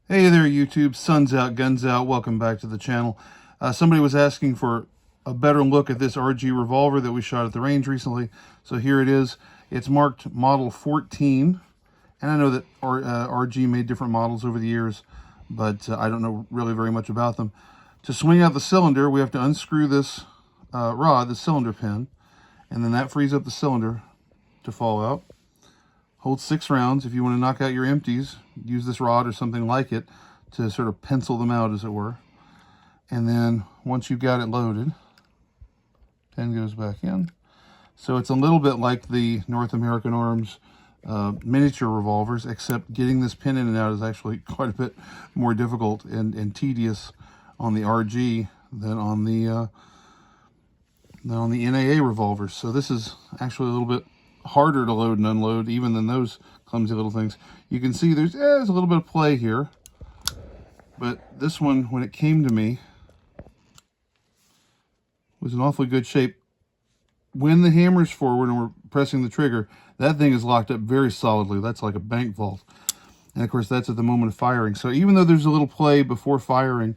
Hey there, YouTube. Sun's out, guns out. Welcome back to the channel. Somebody was asking for a better look at this RG revolver that we shot at the range recently. So here it is. It's marked model 14. And I know that RG made different models over the years, but I don't know really very much about them. To swing out the cylinder, we have to unscrew this rod, the cylinder pin, and then that frees up the cylinder to fall out. Holds 6 rounds. If you want to knock out your empties, use this rod or something like it to sort of pencil them out, as it were. And then once you've got it loaded, pin goes back in. So it's a little bit like the North American Arms miniature revolvers, except getting this pin in and out is actually quite a bit more difficult and tedious on the RG than on the NAA revolvers. So this is actually a little bit harder to load and unload even than those clumsy little things. You can see there's a little bit of play here, but this one, when it came to me, was in awfully good shape. When the hammer's forward and we're pressing the trigger, that thing is locked up very solidly. That's like a bank vault. And of course that's at the moment of firing. So even though there's a little play before firing,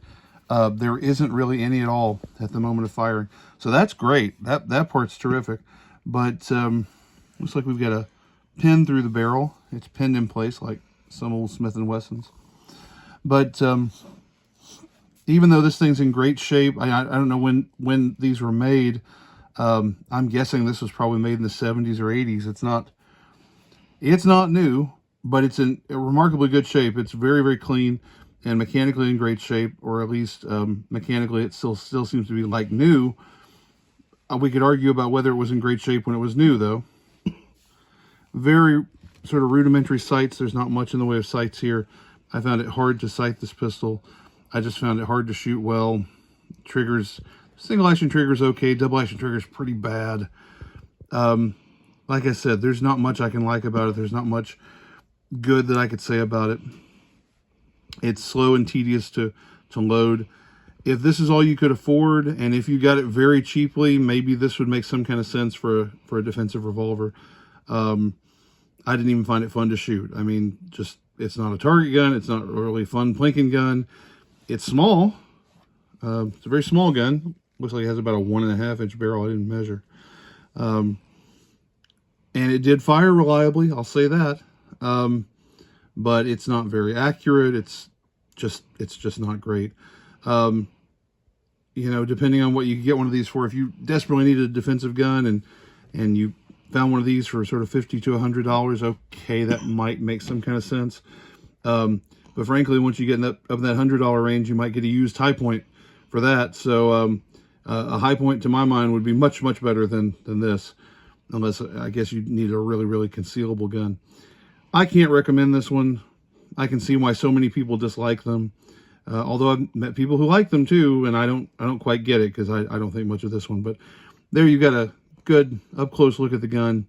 there isn't really any at all at the moment of firing. So that's great. That part's terrific. But looks like we've got a pin through the barrel. It's pinned in place like some old Smith & Wessons. But even though this thing's in great shape, I don't know when these were made. I'm guessing this was probably made in the 70s or 80s. It's not new, but it's in a remarkably good shape. It's very, very clean and mechanically in great shape, or at least mechanically it still seems to be like new. We could argue about whether it was in great shape when it was new, though. Very sort of rudimentary sights. There's not much in the way of sights here. I found it hard to sight this pistol. I just found it hard to shoot well. Triggers, single action trigger's okay. Double action trigger's pretty bad. Like I said, there's not much I can like about it. There's not much good that I could say about it. It's slow and tedious to load. If this is all you could afford, and if you got it very cheaply, maybe this would make some kind of sense for a defensive revolver. I didn't even find it fun to shoot. I mean, just, it's not a target gun. It's not really a fun plinking gun. It's small. It's a very small gun. Looks like it has about a 1.5 inch barrel. I didn't measure. And it did fire reliably, I'll say that. But it's not very accurate. It's just not great. You know, depending on what you get one of these for, if you desperately needed a defensive gun and you found one of these for sort of $50 to $100, okay, that might make some kind of sense. But frankly, once you get up in that $100 range, you might get a used high point for that. So a high point, to my mind, would be much, much better than this, unless I guess you need a really, really concealable gun. I can't recommend this one. I can see why so many people dislike them. Although I've met people who like them too, and I don't quite get it, because I don't think much of this one. But there you got a good up-close look at the gun,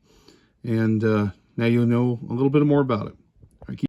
and now you'll know a little bit more about it.